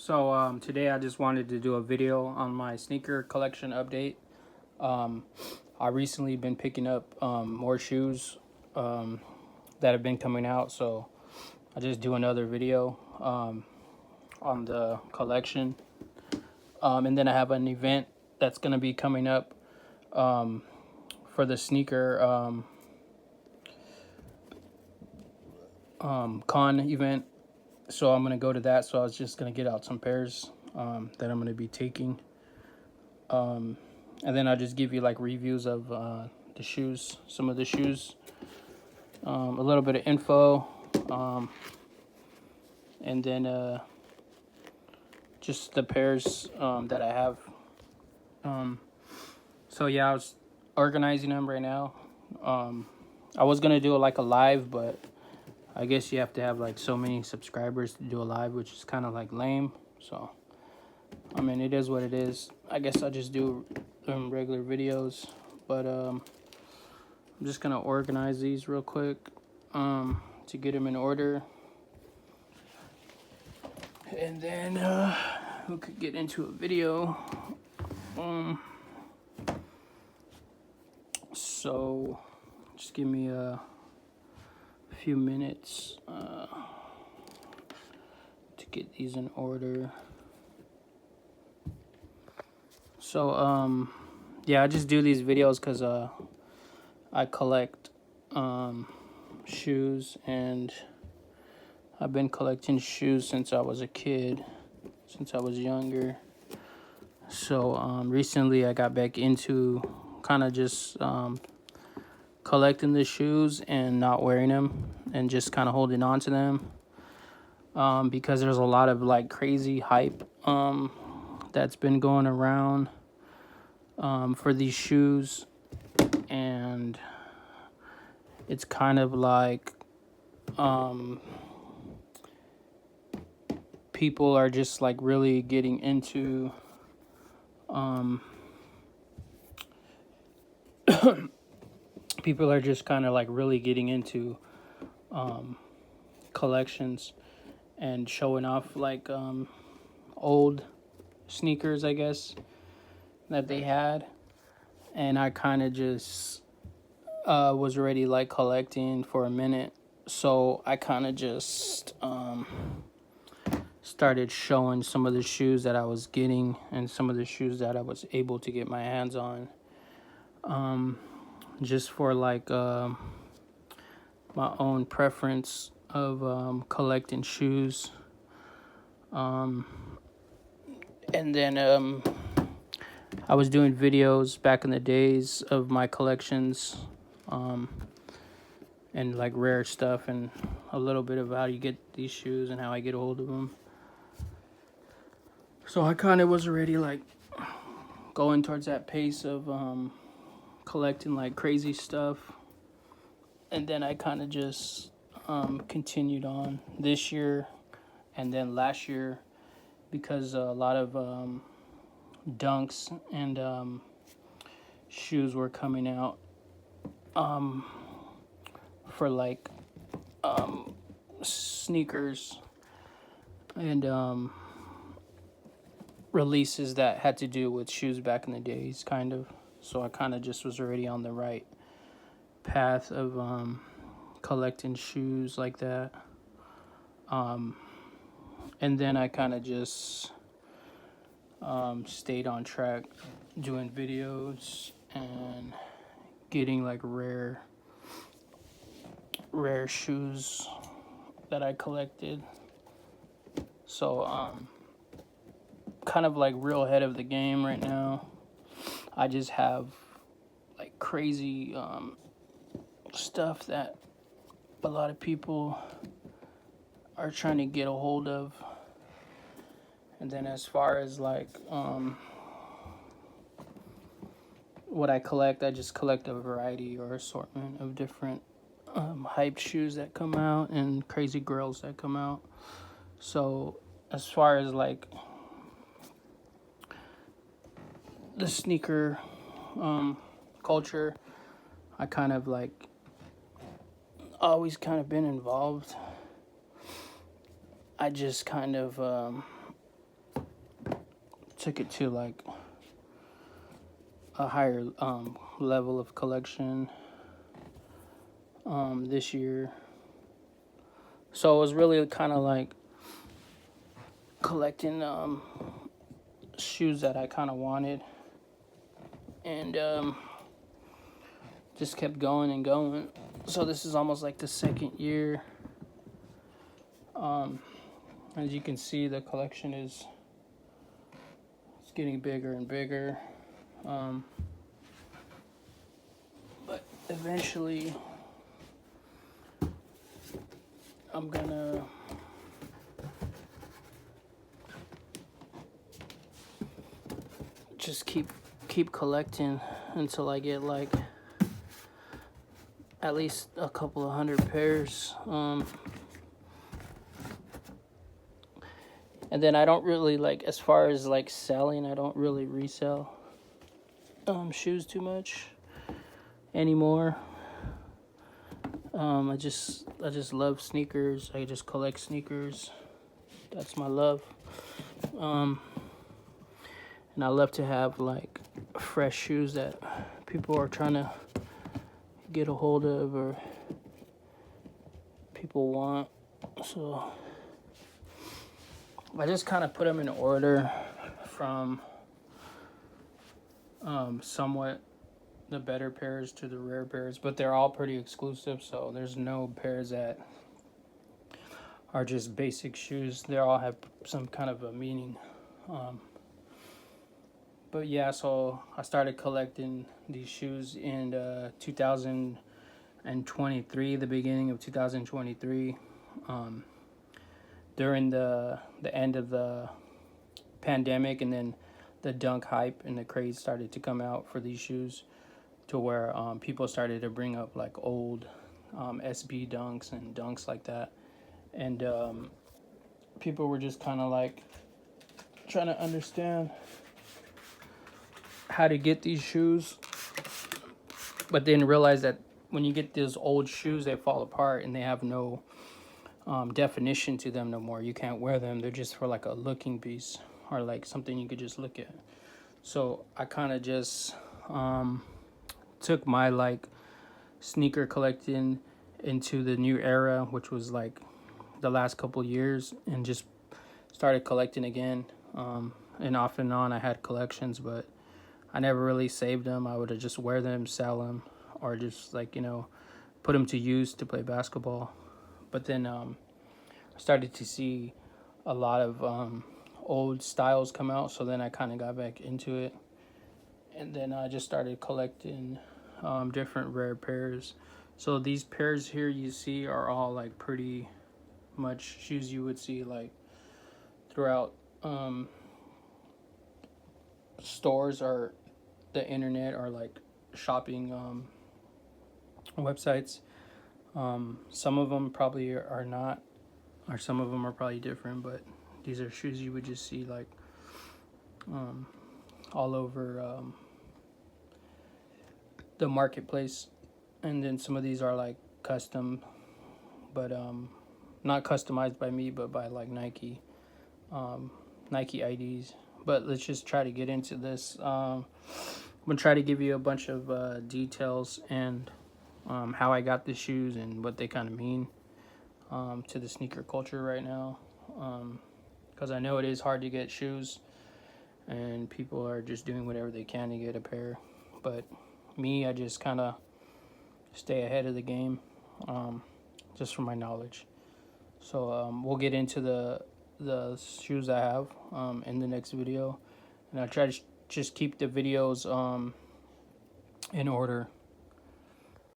Today I just wanted to do a video on my sneaker collection update. I recently been picking up more shoes that have been coming out, so I just do another video on the collection. And then I have an event that's gonna be coming up for the sneaker con event. So I'm gonna go to that. So I was just gonna get out some pairs that I'm gonna be taking. And then I'll just give you like reviews of the shoes, some of the shoes, a little bit of info, and then just the pairs that I have. So yeah, I was organizing them right now. I was gonna do like a live, but I guess you have to have like so many subscribers to do a live, which is kind of like lame. So I mean, it is what it is. I guess I'll just do regular videos, but I'm just gonna organize these real quick to get them in order, and then we could get into a video. So just give me a few minutes to get these in order. So yeah, I just do these videos because I collect shoes, and I've been collecting shoes since I was a kid, since I was younger. So recently I got back into kind of just collecting the shoes and not wearing them and just kind of holding on to them because there's a lot of like crazy hype that's been going around for these shoes, and it's kind of like people are just like really getting into people are just kind of like really getting into collections and showing off like old sneakers, I guess, that they had. And I kind of just was already like collecting for a minute, so I kind of just started showing some of the shoes that I was getting and some of the shoes that I was able to get my hands on, just for like my own preference of collecting shoes. And then I was doing videos back in the days of my collections, and like rare stuff, and a little bit of how you get these shoes and how I get a hold of them. So I kind of was already like going towards that pace of collecting like crazy stuff, and then I kind of just continued on this year and then last year, because a lot of dunks and shoes were coming out for like sneakers and releases that had to do with shoes back in the days, kind of. So I kind of just was already on the right path of collecting shoes like that. And then I kind of just stayed on track doing videos and getting like rare shoes that I collected. So kind of like real ahead of the game right now. I just have like crazy stuff that a lot of people are trying to get a hold of. And then as far as like what I collect, I just collect a variety or assortment of different hyped shoes that come out and crazy girls that come out. So as far as like the sneaker culture, I kind of like always kind of been involved. I just kind of took it to like a higher level of collection this year. So it was really kind of like collecting shoes that I kind of wanted, and just kept going and going. So this is almost like the second year. As you can see, the collection is it's getting bigger and bigger. But eventually, I'm gonna just keep collecting until I get like at least a couple of hundred pairs. And then I don't really like, as far as like selling, I don't really resell shoes too much anymore. I just love sneakers. I just collect sneakers. That's my love. And I love to have like fresh shoes that people are trying to get a hold of or people want. So I just kind of put them in order from somewhat the better pairs to the rare pairs, but they're all pretty exclusive, so there's no pairs that are just basic shoes. They all have some kind of a meaning. But yeah, so I started collecting these shoes in 2023, the beginning of 2023, during the end of the pandemic, and then the dunk hype and the craze started to come out for these shoes, to where people started to bring up like old SB dunks and dunks like that, and people were just kind of like trying to understand how to get these shoes, but then realize that when you get those old shoes, they fall apart and they have no definition to them no more. You can't wear them. They're just for like a looking piece or like something you could just look at. So I kind of just took my like sneaker collecting into the new era, which was like the last couple years, and just started collecting again. And off and on I had collections, but I never really saved them. I would just wear them, sell them, or just like, put them to use to play basketball. But then I started to see a lot of old styles come out, so then I kind of got back into it. And then I just started collecting different rare pairs. So these pairs here you see are all like pretty much shoes you would see like throughout stores or the internet or like shopping websites. Some of them probably are not, or some of them are probably different, but these are shoes you would just see like all over the marketplace. And then some of these are like custom, but not customized by me, but by like Nike IDs. But let's just try to get into this. I'm gonna try to give you a bunch of details and how I got the shoes and what they kind of mean to the sneaker culture right now. Because I know it is hard to get shoes, and people are just doing whatever they can to get a pair. But me, I just kind of stay ahead of the game, just from my knowledge. So we'll get into the shoes I have in the next video, and I try to just keep the videos in order